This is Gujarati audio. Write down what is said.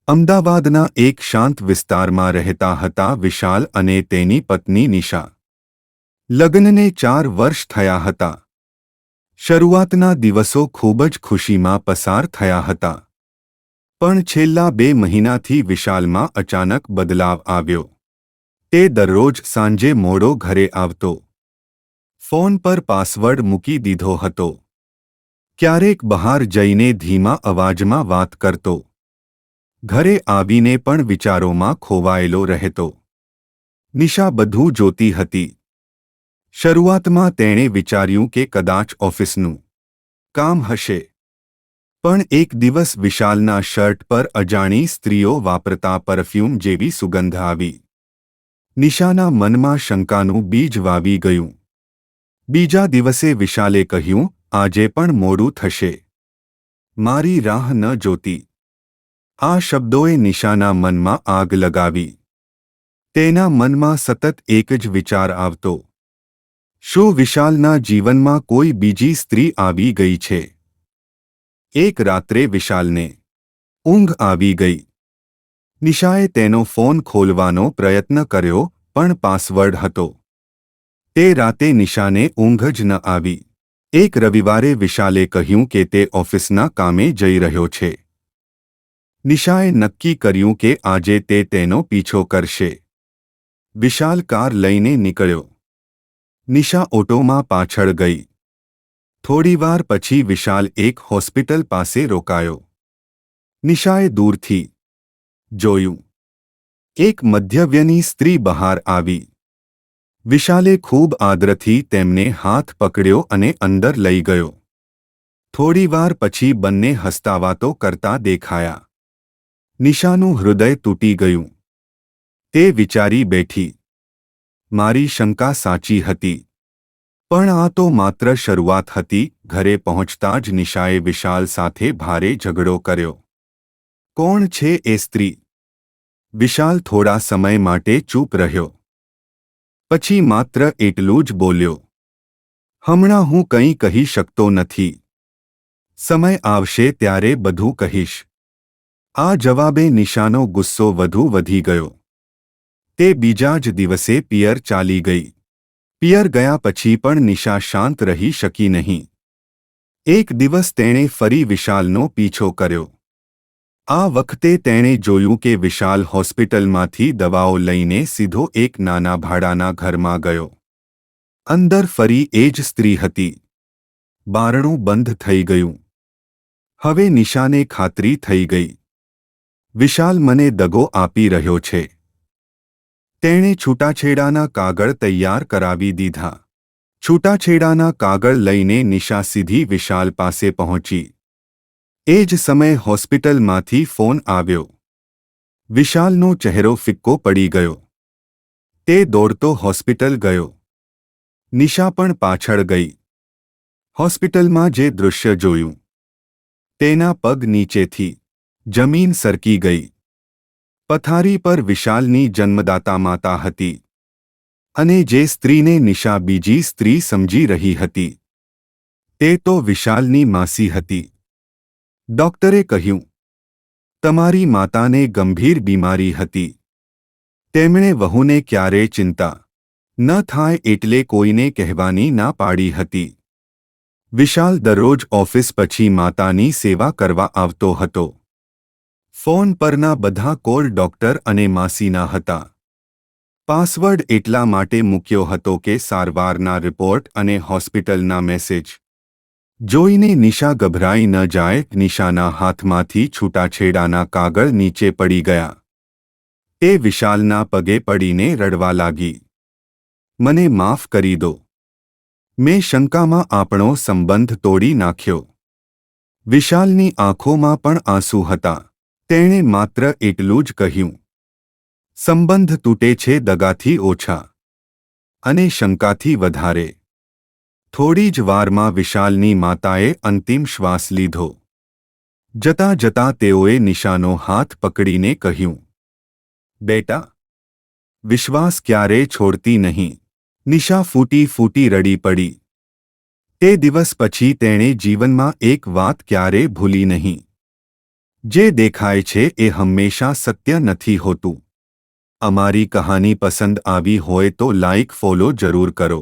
અમદાવાદના એક શાંત વિસ્તારમાં રહેતા હતા વિશાલ અને તેની પત્ની નિશા. લગ્નને 4 વર્ષ થયા હતા. શરૂઆતના દિવસો ખૂબ જ ખુશીમાં પસાર થયા હતા. પણ છેલ્લા 2 મહિનાથી વિશાલમાં અચાનક બદલાવ આવ્યો. તે દરરોજ સાંજે મોડો ઘરે આવતો. ફોન પર પાસવર્ડ મૂકી દીધો હતો. ક્યારેક બહાર જઈને ધીમા અવાજમાં વાત કરતો. ઘરે આવીને પણ વિચારોમાં ખોવાયેલો રહેતો. નિશા બધું જોતી હતી. શરૂઆતમાં તેણે વિચાર્યું કે કદાચ ઓફિસનું કામ હશે. પણ એક દિવસ વિશાલના શર્ટ પર અજાણી સ્ત્રીઓ વાપરતા પરફ્યુમ જેવી સુગંધ આવી. નિશાના મનમાં શંકાનું બીજ વાવી ગયું. બીજા દિવસે વિશાલે કહ્યું, આજે પણ મોડું થશે. મારી રાહ ન જોતી. આ શબ્દોએ નિશાના મનમાં આગ લગાવી. તેના મનમાં સતત એક જ વિચાર આવતો. શું વિશાલના જીવનમાં કોઈ બીજી સ્ત્રી આવી ગઈ છે? એક રાત્રે વિશાલને ઊંઘ આવી ગઈ. નિશાએ તેનો ફોન ખોલવાનો પ્રયત્ન કર્યો, પણ પાસવર્ડ હતો. તે રાતે નિશાને ઊંઘ જ ન આવી. એક રવિવારે વિશાલે કહ્યું કે તે ઓફિસના કામે જઈ રહ્યો છે. નિશાએ નક્કી કર્યું કે આજે તે તેનો પીછો કરશે. વિશાલ કાર લઈને નીકળ્યો. નિશા ઓટોમાં પાછળ ગઈ. થોડીવાર પછી વિશાલ એક હોસ્પિટલ પાસે રોકાયો. નિશાએ દૂરથી જોયું. એક મધ્યવયની સ્ત્રી બહાર આવી. વિશાલે ખૂબ આદરથી તેમને હાથ પકડ્યો અને અંદર લઈ ગયો. થોડીવાર પછી બંને હસતાવાતો કરતા દેખાયા. નિશાનું હૃદય તૂટી ગયું. તે વિચારી બેઠી, મારી શંકા સાચી હતી. પણ આ તો માત્ર શરૂઆત હતી. ઘરે પહોંચતા જ નિશાએ વિશાલ સાથે ભારે ઝઘડો કર્યો. કોણ છે એ સ્ત્રી? વિશાલ થોડા સમય માટે ચૂપ રહ્યો. પછી માત્ર એટલું જ બોલ્યો, હમણાં હું કંઈ કહી શકતો નથી. સમય આવશે ત્યારે બધું કહીશ. આ જવાબે નિશાનો ગુસ્સો વધુ વધી ગયો. તે બીજા જ દિવસે પિયર ચાલી ગઈ. પિયર ગયા પછી પણ નિશા શાંત રહી શકી નહીં. એક દિવસ તેણે ફરી વિશાલનો પીછો કર્યો. આ વખતે તેણે જોયું કે વિશાલ હોસ્પિટલમાંથી દવાઓ લઈને સીધો એક નાના ભાડાના ઘરમાં ગયો. અંદર ફરી એ જ સ્ત્રી હતી. બારણું બંધ થઈ ગયું. હવે નિશાને ખાતરી થઈ ગઈ. વિશાલ મને દગો આપી રહ્યો છે. તેણે છૂટાછેડાના કાગળ તૈયાર કરાવી દીધા. છૂટાછેડાના કાગળ લઈને નિશા સીધી વિશાલ પાસે પહોંચી. એ જ સમયે હોસ્પિટલમાંથી ફોન આવ્યો. વિશાલનો ચહેરો ફિક્કો પડી ગયો. તે દોડતો હોસ્પિટલ ગયો. નિશા પણ પાછળ ગઈ. હોસ્પિટલમાં જે દૃશ્ય જોયું, તેના પગ નીચેથી જમીન સરકી ગઈ. પથારી પર વિશાલની જન્મદાતા માતા હતી. અને જે સ્ત્રીને નિશા બીજી સ્ત્રી સમજી રહી હતી, તે તો વિશાલની માસી હતી. ડોક્ટરે કહ્યું, તમારી માતાને ગંભીર બીમારી હતી. તેમણે વહુને ક્યારેય ચિંતા ન થાય એટલે કોઈને કહેવાની ના પાડી હતી. વિશાલ દરરોજ ઓફિસ પછી માતાની સેવા કરવા આવતો હતો. ફોન પરના બધા કોલ ડોક્ટર અને માસીના હતા. પાસવર્ડ એટલા માટે મૂક્યો હતો કે સારવારના રિપોર્ટ અને હોસ્પિટલના મેસેજ જોઈને નિશા ગભરાઈ ન જાય. નિશાના હાથમાંથી છૂટાછેડાના કાગળ નીચે પડી ગયા. તે વિશાલના પગે પડીને રડવા લાગી. મને માફ કરી દો. મેં શંકામાં આપણો સંબંધ તોડી નાખ્યો. વિશાલની આંખોમાં પણ આંસુ હતા. તેણે માત્ર એટલું જ કહ્યું, સંબંધ તૂટે છે દગાથી ઓછા અને શંકાથી વધારે. થોડી જ વારમાં વિશાલની માતાએ અંતિમ શ્વાસ લીધો. જતાં જતાં તેઓએ નિશાનો હાથ પકડીને કહ્યું, બેટા, વિશ્વાસ ક્યારેય છોડતી નહીં. નિશા ફૂટી ફૂટી રડી પડી. તે દિવસ પછી તેણે જીવનમાં એક વાત ક્યારેય ભૂલી નહીં. જે દેખાય છે એ હંમેશા સત્ય નથી હોતું. અમારી કહાની પસંદ આવી હોય તો લાઈક ફોલો જરૂર કરો.